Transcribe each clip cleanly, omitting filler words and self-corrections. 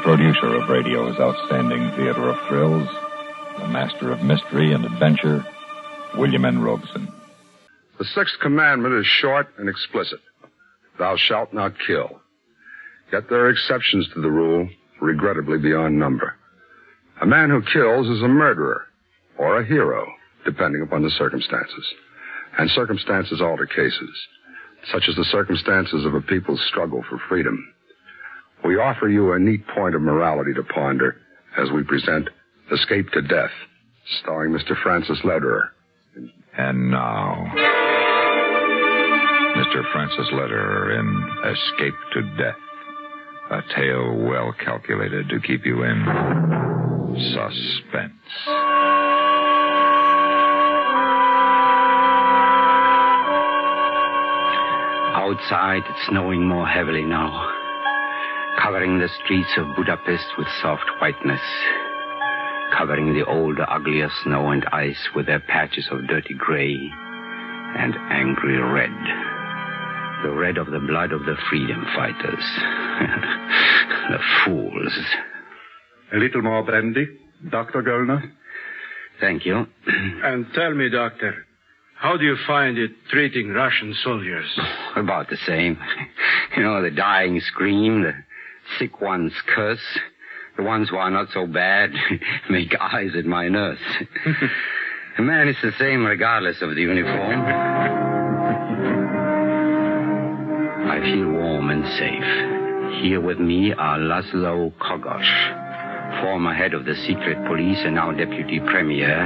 producer of radio's outstanding theater of thrills, the master of mystery and adventure, William N. Robeson. The sixth commandment is short and explicit. Thou shalt not kill. Yet there are exceptions to the rule, regrettably beyond number. A man who kills is a murderer or a hero, depending upon the circumstances. And circumstances alter cases, such as the circumstances of a people's struggle for freedom. We offer you a neat point of morality to ponder as we present Escape to Death, starring Mr. Francis Lederer. And now, Mr. Francis Lederer in Escape to Death, a tale well calculated to keep you in suspense. Outside, it's snowing more heavily now, covering the streets of Budapest with soft whiteness, covering the older, uglier snow and ice with their patches of dirty gray and angry red. The red of the blood of the freedom fighters. The fools. A little more brandy, Dr. Göllner? Thank you. And tell me, Doctor, how do you find it treating Russian soldiers? About the same. You know, the dying scream, the sick ones curse. The ones who are not so bad make eyes at my nurse. The man is the same regardless of the uniform. I feel warm and safe. Here with me are Laszlo Kogosh, former head of the secret police and now deputy premier,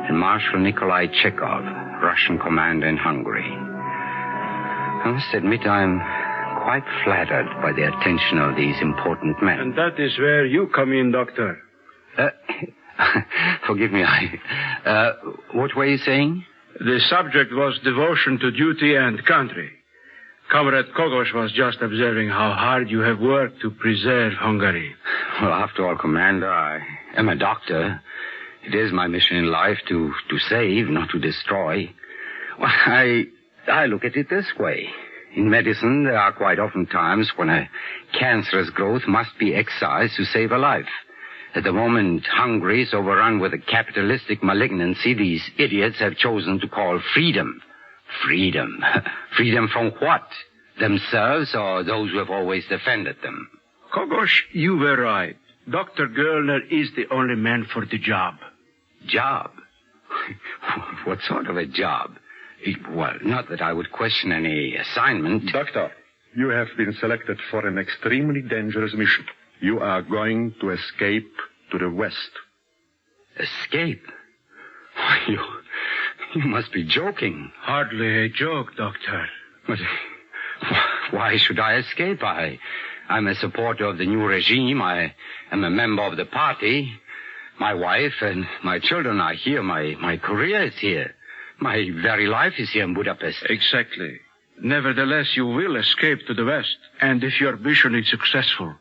and Marshal Nikolai Chekhov, Russian commander in Hungary. I must admit I'm quite flattered by the attention of these important men. And that is where you come in, Doctor. Forgive me, what were you saying? The subject was devotion to duty and country. Comrade Kogosh was just observing how hard you have worked to preserve Hungary. Well, after all, Commander, I am a doctor. It is my mission in life to save, not to destroy. Well, I look at it this way. In medicine, there are quite often times when a cancerous growth must be excised to save a life. At the moment Hungary is overrun with a capitalistic malignancy these idiots have chosen to call freedom. Freedom. Freedom from what? Themselves or those who have always defended them? Kogosh, you were right. Dr. Göllner is the only man for the job. Job? What sort of a job? Well, not that I would question any assignment. Doctor, you have been selected for an extremely dangerous mission. You are going to escape to the west. Escape? You must be joking. Hardly a joke, Doctor. But why should I escape? I'm a supporter of the new regime. I am a member of the party. My wife and my children are here. My career is here. My very life is here in Budapest. Exactly. Nevertheless, you will escape to the west. And if your mission is successful,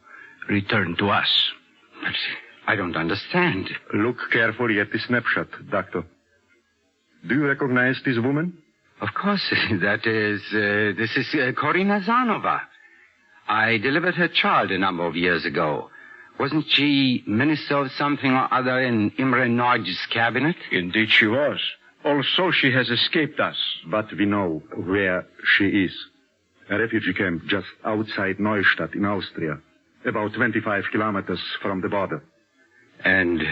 return to us. But I don't understand. Look carefully at the snapshot, Doctor. Do you recognize this woman? Of course. This is Korina Zanova. I delivered her child a number of years ago. Wasn't she minister of something or other in Imre Nagy's cabinet? Indeed she was. Also, she has escaped us. But we know where she is. A refugee camp just outside Neustadt in Austria, about 25 kilometers from the border. And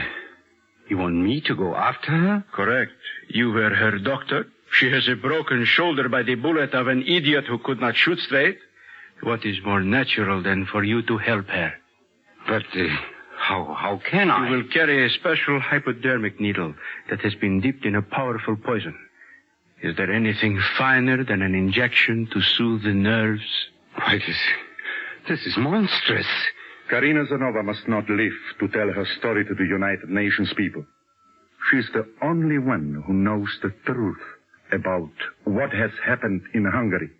you want me to go after her? Correct. You were her doctor. She has a broken shoulder by the bullet of an idiot who could not shoot straight. What is more natural than for you to help her? But how can I? You will carry a special hypodermic needle that has been dipped in a powerful poison. Is there anything finer than an injection to soothe the nerves? Why, this is monstrous. Karina Zanova must not live to tell her story to the United Nations people. She's the only one who knows the truth about what has happened in Hungary.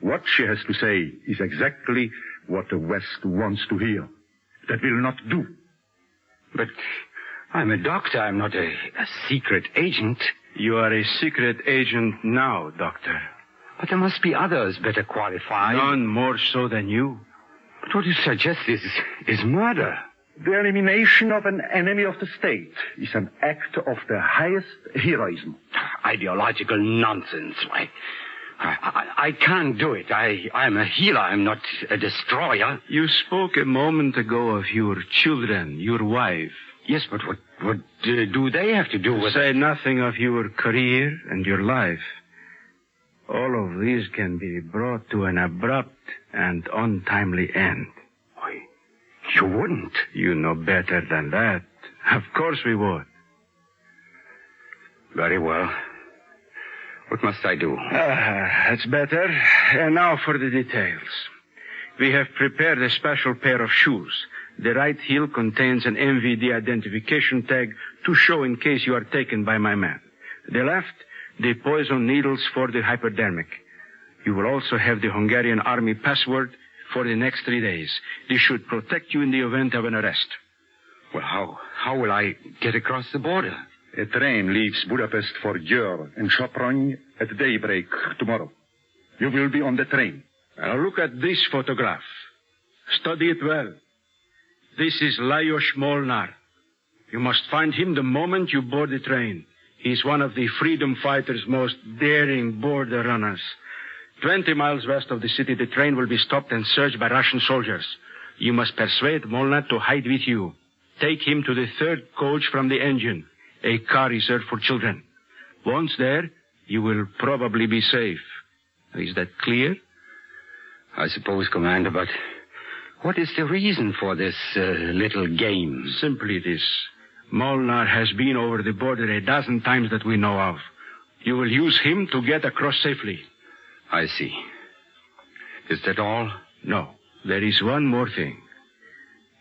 What she has to say is exactly what the West wants to hear. That will not do. But I'm a doctor. I'm not a secret agent. You are a secret agent now, Doctor. But there must be others better qualified. None more so than you. But what you suggest is murder. The elimination of an enemy of the state is an act of the highest heroism. Ideological nonsense. I can't do it. I'm a healer. I'm not a destroyer. You spoke a moment ago of your children, your wife. Yes, but what do they have to do with Say nothing of your career and your life. All of these can be brought to an abrupt and untimely end. Why, you wouldn't. You know better than that. Of course we would. Very well. What must I do? That's better. And now for the details. We have prepared a special pair of shoes. The right heel contains an MVD identification tag to show in case you are taken by my man. The left, the poison needles for the hypodermic. You will also have the Hungarian army password for the next 3 days. This should protect you in the event of an arrest. Well, how will I get across the border? A train leaves Budapest for Győr and Sopron at daybreak tomorrow. You will be on the train. Now look at this photograph. Study it well. This is Lajos Molnár. You must find him the moment you board the train. He's one of the freedom fighters' most daring border runners. 20 miles west of the city, the train will be stopped and searched by Russian soldiers. You must persuade Molnár to hide with you. Take him to the third coach from the engine, a car reserved for children. Once there, you will probably be safe. Is that clear? I suppose, Commander, but what is the reason for this little game? Simply this. Molnár has been over the border a dozen times that we know of. You will use him to get across safely. I see. Is that all? No. There is one more thing.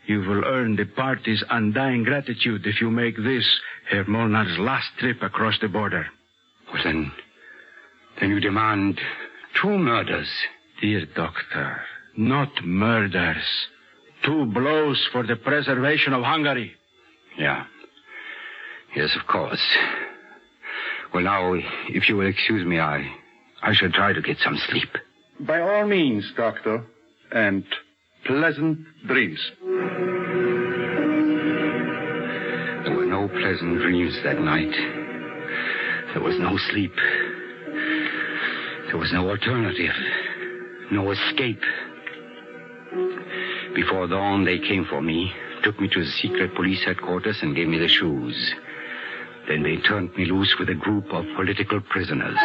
You will earn the party's undying gratitude if you make this, Herr Molnár's last trip across the border. Well, then you demand 2 murders. Dear doctor, not murders. 2 blows for the preservation of Hungary. Yeah. Yes, of course. Well, now, if you will excuse me, I shall try to get some sleep. By all means, Doctor. And pleasant dreams. There were no pleasant dreams that night. There was no sleep. There was no alternative. No escape. Before dawn, they came for me, took me to the secret police headquarters and gave me the shoes. Then they turned me loose with a group of political prisoners.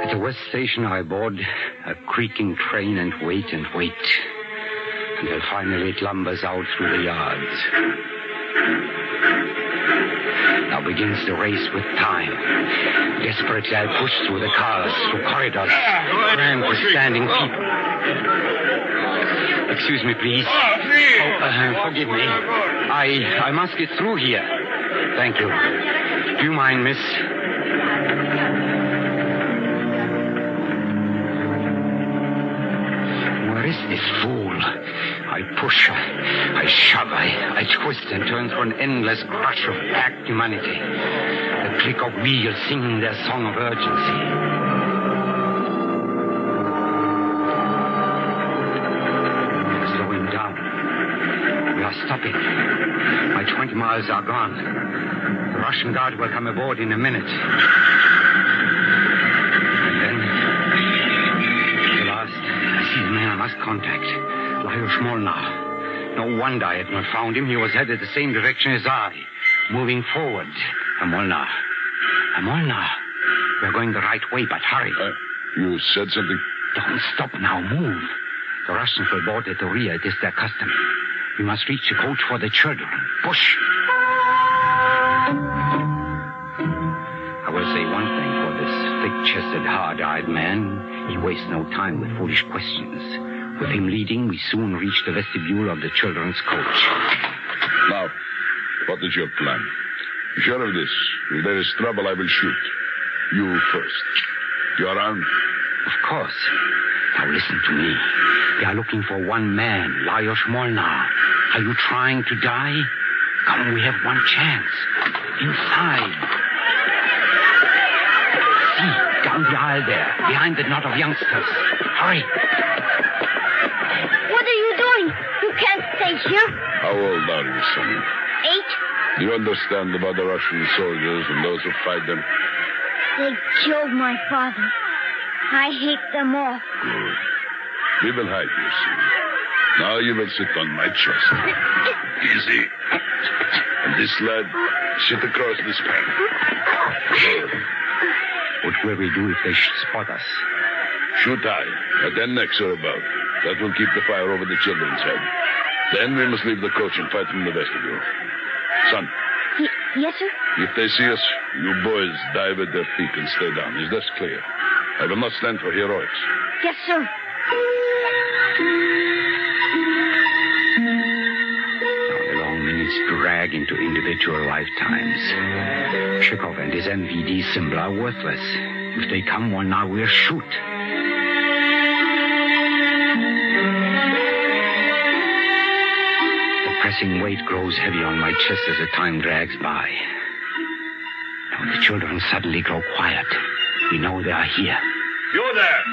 At the West Station, I board a creaking train and wait until finally it lumbers out through the yards. Now begins the race with time. Desperately, I push through the cars, through corridors, crammed with standing people. Excuse me, please. Forgive me. I must get through here. Thank you. Do you mind, miss? Where is this fool? I push, I shove, I twist and turn through an endless crush of packed humanity. The click of wheels singing their song of urgency. We are slowing down. We are stopping. My 20 miles are gone. The Russian guard will come aboard in a minute. And then, at last, I see the man I must contact. Lajos Molnár. No wonder I had not found him. He was headed the same direction as I, moving forward. Molnár. We're going the right way, but hurry. You said something? Don't stop now. Move. The Russians will board at the rear. It is their custom. We must reach the coach for the children. Push. I will say one thing for this thick-chested, hard-eyed man. He wastes no time with foolish questions. With him leading, we soon reached the vestibule of the children's coach. Now, what is your plan? Sure of this. If there is trouble, I will shoot. You first. You are armed? Of course. Now listen to me. They are looking for one man, Lajos Molnár. Are you trying to die? Come, we have one chance. Inside. See, down the while there, behind the knot of youngsters. Hurry. What are you doing? You can't stay here. How old are you, son? 8. Do you understand about the Russian soldiers and those who fight them? They killed my father. I hate them all. Good. We will hide you, son. Now you will sit on my chest. Easy. And this lad, sit across this pan. Good. What will we do if they spot us? Shoot high, at their necks or above. That will keep the fire over the children's head. Then we must leave the coach and fight from the vestibule. Son. Yes, sir? If they see us, you boys dive at their feet and stay down. Is that clear? I will not stand for heroics. Yes, sir. Drag into individual lifetimes. Chekhov and his MVD symbol are worthless. If they come, well, now we'll shoot. The pressing weight grows heavy on my chest as the time drags by. Now the children suddenly grow quiet. We know they are here. You there!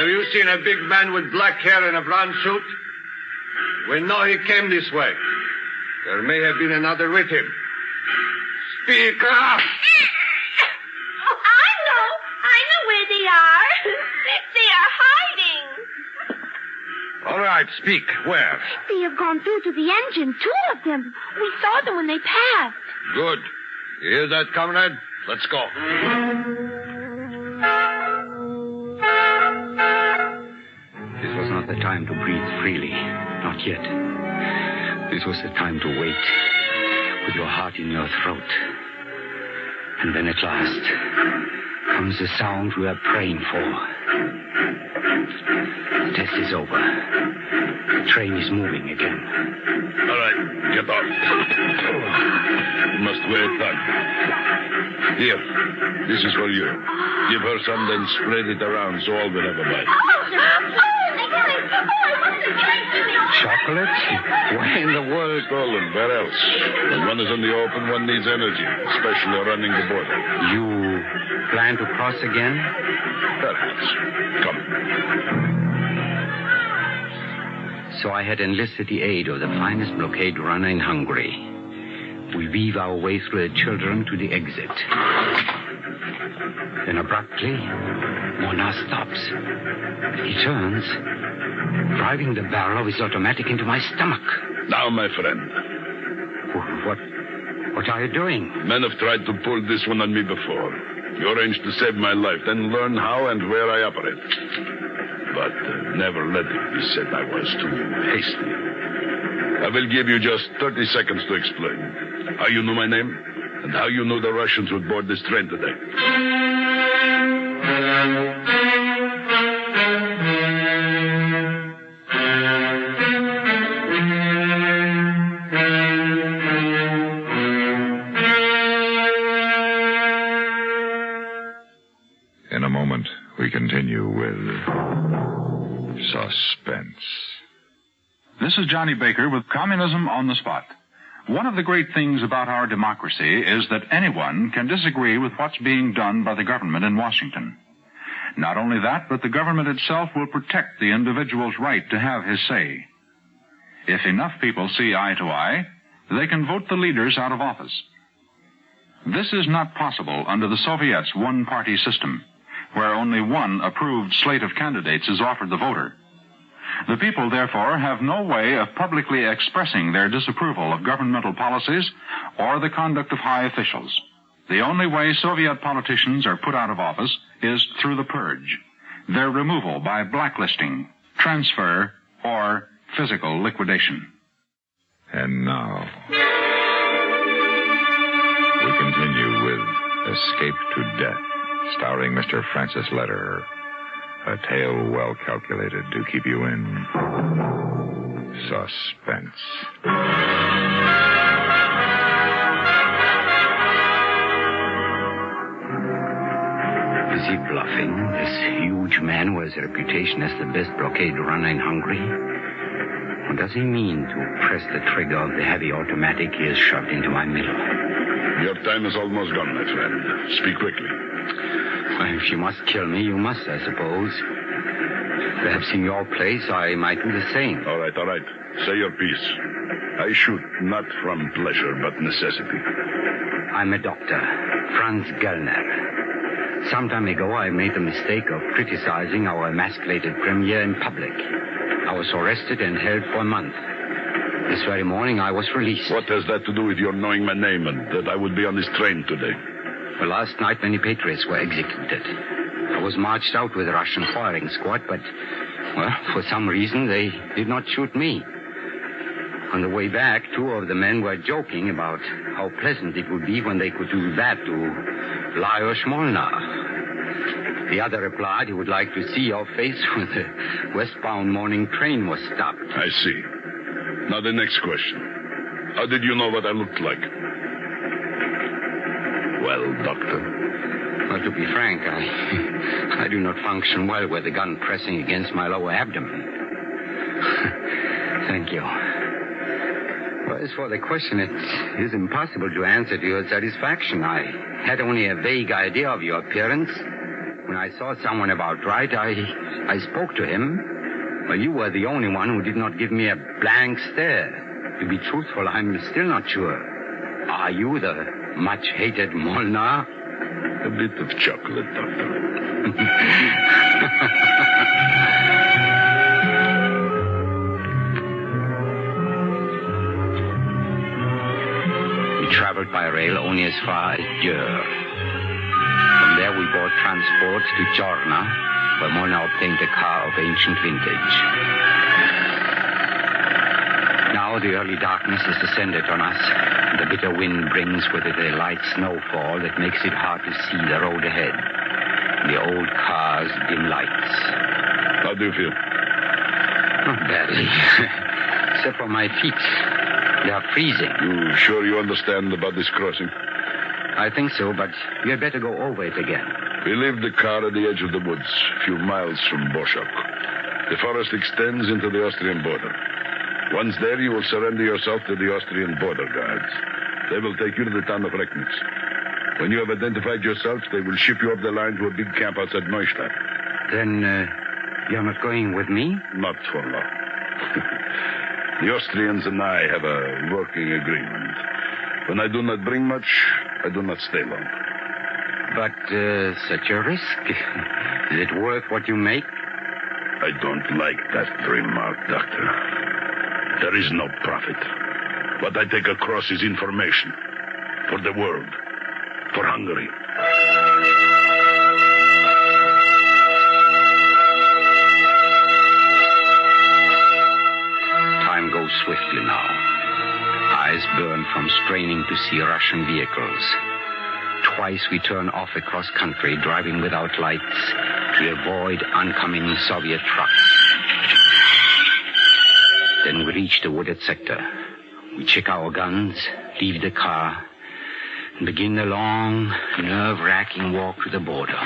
Have you seen a big man with black hair and a brown suit? We know he came this way. There may have been another with him. Speak up! I know where they are. They are hiding. All right, speak. Where? They have gone through to the engine, 2 of them. We saw them when they passed. Good. You hear that, comrade? Let's go. This was not the time to breathe freely. Not yet. This was the time to wait, with your heart in your throat. And then at last comes the sound we are praying for. The test is over. The train is moving again. All right, get off. You must wear a tug. Here, this is for you. Give her some, then spread it around so all will have a bite. Chocolate? Why in the world? Stolen, where else? When one is in the open, one needs energy, especially running the border. You plan to cross again? Perhaps. Come. So I had enlisted the aid of the finest blockade runner in Hungary. We weave our way through the children to the exit. Then abruptly, Mona stops. He turns, driving the barrel of his automatic into my stomach. Now, my friend. What are you doing? Men have tried to pull this one on me before. You arranged to save my life, then learn how and where I operate. But never let it be said I was too hasty. I will give you just 30 seconds to explain how you knew my name and how you knew the Russians would board this train today. In a moment, we continue with Suspense. This is Johnny Baker with Communism on the Spot. One of the great things about our democracy is that anyone can disagree with what's being done by the government in Washington. Not only that, but the government itself will protect the individual's right to have his say. If enough people see eye to eye, they can vote the leaders out of office. This is not possible under the Soviets' one-party system, where only one approved slate of candidates is offered the voter. The people, therefore, have no way of publicly expressing their disapproval of governmental policies or the conduct of high officials. The only way Soviet politicians are put out of office is through the purge, their removal by blacklisting, transfer, or physical liquidation. And now, we continue with Escape to Death, starring Mr. Francis Lederer. A tale well calculated to keep you in suspense. Is he bluffing, this huge man who has a reputation as the best blockade runner in Hungary? What does he mean to press the trigger of the heavy automatic he has shoved into my middle? Your time is almost gone, my friend. Speak quickly. Well, if you must kill me, you must, I suppose. Perhaps in your place, I might do the same. All right. Say your piece. I shoot not from pleasure, but necessity. I'm a doctor, Franz Gellner. Some time ago, I made the mistake of criticizing our emasculated premier in public. I was arrested and held for a month. This very morning, I was released. What has that to do with your knowing my name and that I would be on this train today? Well, last night, many patriots were executed. I was marched out with a Russian firing squad, but, well, for some reason, they did not shoot me. On the way back, two of the men were joking about how pleasant it would be when they could do that to Lajos Molnar. The other replied he would like to see your face when the westbound morning train was stopped. I see. Now the next question. How did you know what I looked like? Well, Doctor. Well, to be frank, I do not function well with the gun pressing against my lower abdomen. Thank you. Well, as for the question, it is impossible to answer to your satisfaction. I had only a vague idea of your appearance. When I saw someone about right, I spoke to him. Well, you were the only one who did not give me a blank stare. To be truthful, I'm still not sure. Are you the much-hated Molnar? A bit of chocolate, Doctor. We traveled by rail only as far as Győr. From there, we bought transport to Jorna, where Molnar obtained a car of ancient vintage. Now the early darkness has descended on us. The bitter wind brings with it a light snowfall that makes it hard to see the road ahead. The old car's dim lights. How do you feel? Not badly. Except for my feet. They are freezing. You sure you understand about this crossing? I think so, but you had better go over it again. We leave the car at the edge of the woods, a few miles from Boschok. The forest extends into the Austrian border. Once there, you will surrender yourself to the Austrian border guards. They will take you to the town of Recknitz. When you have identified yourself, they will ship you up the line to a big camp outside Neustadt. Then, you're not going with me? Not for long. The Austrians and I have a working agreement. When I do not bring much, I do not stay long. But, such a risk. Is it worth what you make? I don't like that remark, Doctor. There is no profit. What I take across is information. For the world. For Hungary. Time goes swiftly now. Eyes burn from straining to see Russian vehicles. Twice we turn off across country, driving without lights, to avoid oncoming Soviet trucks. Then we reach the wooded sector. We check our guns, leave the car, and begin the long, nerve-wracking walk to the border.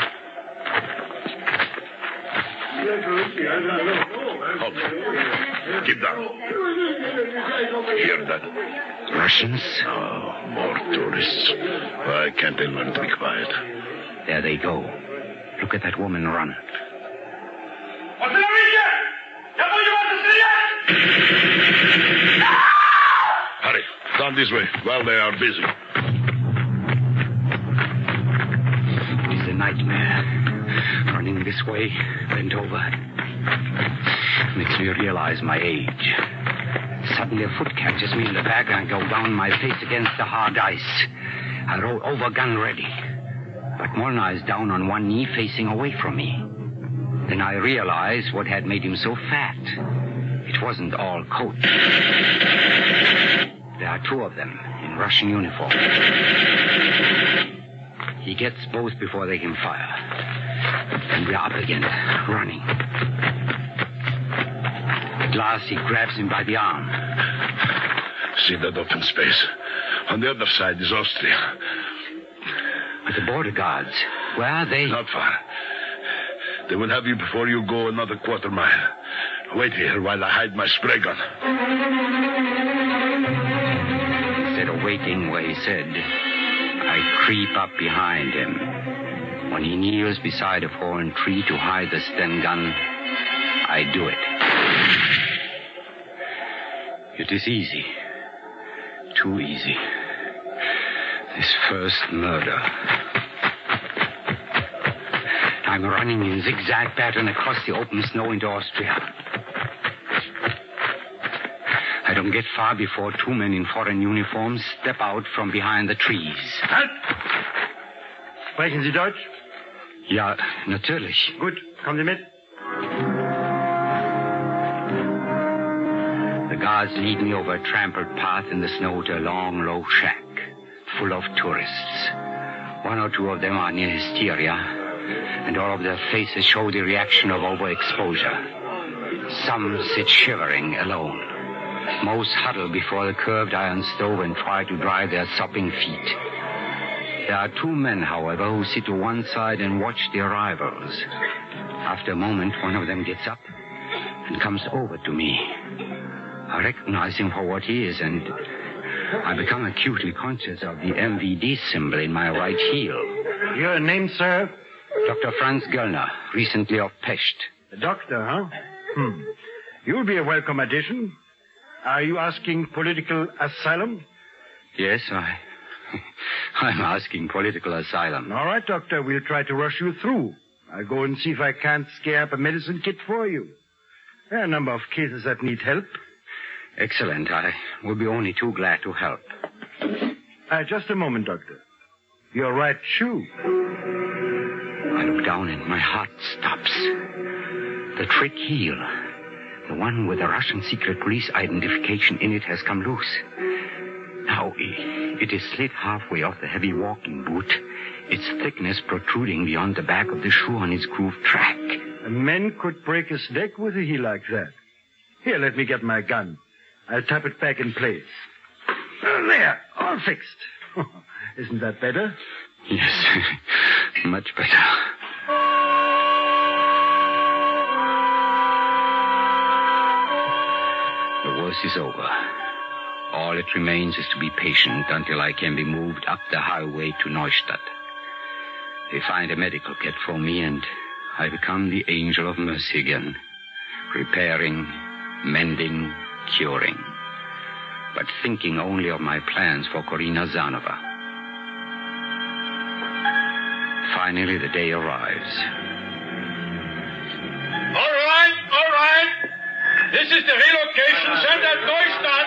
Halt. Keep down. Hear that? Russians? Oh, more tourists. Why can't they learn to be quiet? There they go. Look at that woman run. Hurry. Down this way while they are busy. It's a nightmare. Running this way, bent over. Makes me realize my age. Suddenly a foot catches me in the back and I go down my face against the hard ice. I roll over, gun ready. But Molnar is down on one knee facing away from me. Then I realize what had made him so fat. It wasn't all coat. There are two of them in Russian uniform. He gets both before they can fire. And we're up again, running. At last, he grabs him by the arm. See that open space? On the other side is Austria. But the border guards, where are they? Not far. They will have you before you go another quarter mile. Wait here while I hide my spray gun. Instead of waiting where he said, I creep up behind him. When he kneels beside a fallen tree to hide the Sten gun, I do it. It is easy. Too easy. This first murder. I'm running in zigzag pattern across the open snow into Austria. I don't get far before two men in foreign uniforms step out from behind the trees. Halt! Sprechen Sie Deutsch? Ja, natürlich. Gut, kommen Sie mit. The guards lead me over a trampled path in the snow to a long, low shack, full of tourists. One or two of them are near hysteria, and all of their faces show the reaction of overexposure. Some sit shivering alone. Most huddle before the curved iron stove and try to dry their sopping feet. There are two men, however, who sit to one side and watch the arrivals. After a moment, one of them gets up and comes over to me. I recognize him for what he is, and I become acutely conscious of the MVD symbol in my right heel. Your name, sir? Dr. Franz Göllner, recently of Pest. The doctor, huh? You'll be a welcome addition. Are you asking political asylum? Yes, I'm asking political asylum. All right, doctor, we'll try to rush you through. I'll go and see if I can't scare up a medicine kit for you. There are a number of cases that need help. Excellent. I will be only too glad to help. Just a moment, doctor. Your right shoe. I look down and my heart stops. The trick heel, the one with the Russian secret police identification in it, has come loose. Now, it is slid halfway off the heavy walking boot, its thickness protruding beyond the back of the shoe on its grooved track. A man could break his neck with a heel like that. Here, let me get my gun. I'll tap it back in place. There, all fixed. Isn't that better? Yes, much better. The worst is over. All that remains is to be patient until I can be moved up the highway to Neustadt. They find a medical kit for me, and I become the angel of mercy again. Repairing, mending, curing. But thinking only of my plans for Korina Zanova. Finally, the day arrives. All right. This is the relocation center at Neustadt.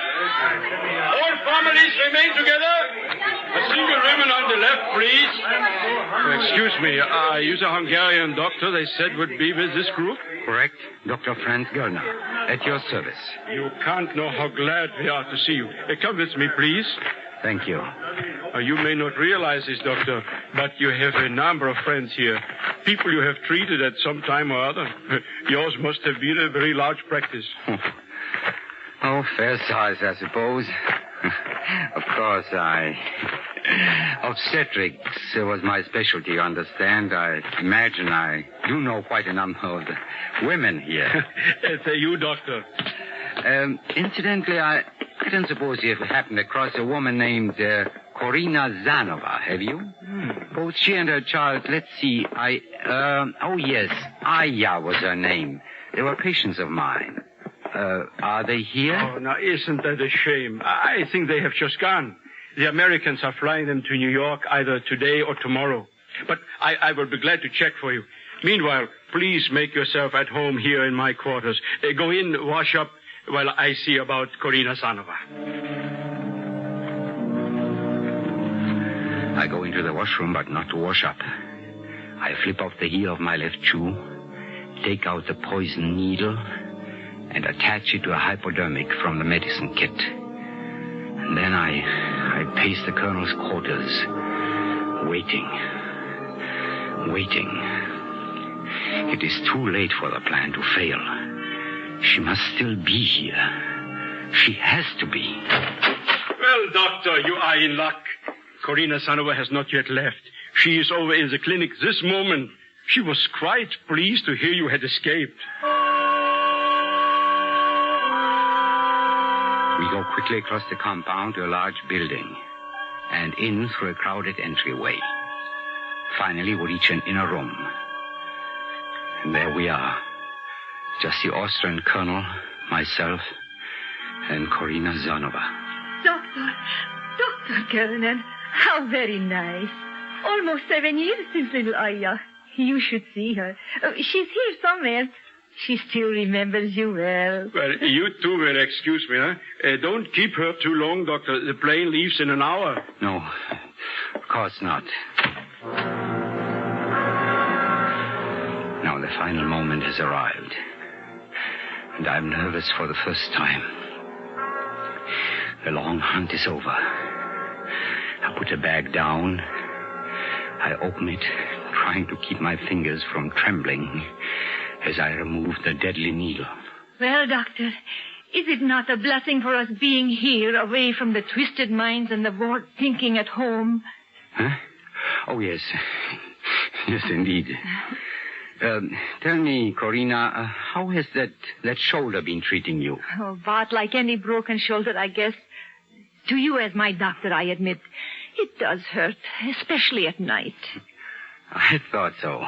All families remain together. A single woman on the left, please. Excuse me, are you the Hungarian doctor they said would be with this group? Correct, Dr. Franz Göllner. At your service. You can't know how glad we are to see you. Come with me, please. Thank you. You may not realize this, doctor, but you have a number of friends here. People you have treated at some time or other. Yours must have been a very large practice. Oh, fair size, I suppose. Of course, obstetrics was my specialty, you understand. I imagine I do know quite a number of the women here. It's you, doctor. Incidentally, I don't suppose you've happened across a woman named Korina Zanova, have you? Both she and her child, let's see, oh yes, Aya was her name. They were patients of mine. Are they here? Oh, now, isn't that a shame? I think they have just gone. The Americans are flying them to New York either today or tomorrow. But I will be glad to check for you. Meanwhile, please make yourself at home here in my quarters. Go in, wash up, while I see about Korina Zanova. I go into the washroom, but not to wash up. I flip off the heel of my left shoe, take out the poison needle, and attach it to a hypodermic from the medicine kit. And then I pace the colonel's quarters, waiting. It is too late for the plan to fail. She must still be here. She has to be. Well, doctor, you are in luck. Korina Zanova has not yet left. She is over in the clinic this moment. She was quite pleased to hear you had escaped. We go quickly across the compound to a large building and in through a crowded entryway. Finally, we reach an inner room. And there we are. Just the Austrian colonel, myself, and Corina Zanova. Dr. Kernan, how very nice. Almost 7 years since little Aya. You should see her. She's here somewhere. She still remembers you well. Well, you two will excuse me, huh? Don't keep her too long, Doctor. The plane leaves in an hour. No, of course not. Now the final moment has arrived. And I'm nervous for the first time. The long hunt is over. I put the bag down. I open it, trying to keep my fingers from trembling as I remove the deadly needle. Well, Doctor, is it not a blessing for us being here, away from the twisted minds and the warped thinking at home? Huh? Oh, yes. Yes, indeed. Tell me, Corina, how has that shoulder been treating you? Oh, Bart, like any broken shoulder, I guess. To you as my doctor, I admit, it does hurt, especially at night. I thought so.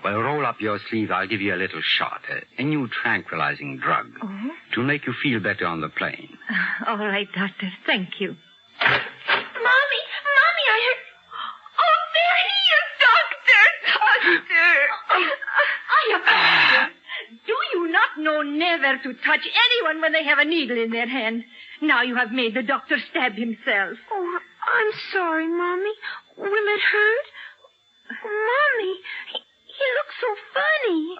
Well, roll up your sleeve. I'll give you a little shot, a new tranquilizing drug, to make you feel better on the plane. All right, Doctor. Thank you. Mommy, I heard... Oh, there he is, Doctor! Do you not know never to touch anyone when they have a needle in their hand? Now you have made the doctor stab himself. Oh, I'm sorry, Mommy. Will it hurt? Mommy, he looks so funny.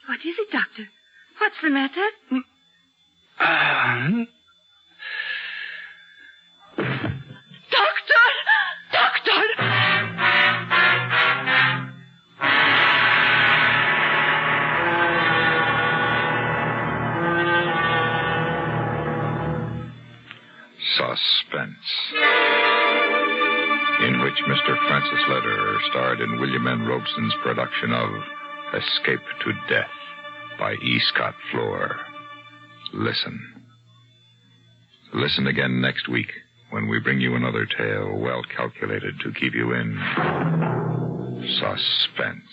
What is it, Doctor? What's the matter? Doctor! Suspense, in which Mr. Francis Lederer starred in William N. Robeson's production of Escape to Death by E. Scott Floor. Listen. Listen again next week when we bring you another tale well calculated to keep you in suspense.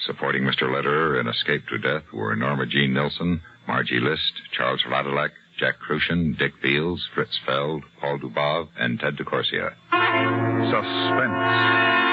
Supporting Mr. Lederer in Escape to Death were Norma Jean Nilsson, Margie List, Charles Radilek, Jack Crucian, Dick Beals, Fritz Feld, Paul Dubov, and Ted DeCorsia. Suspense.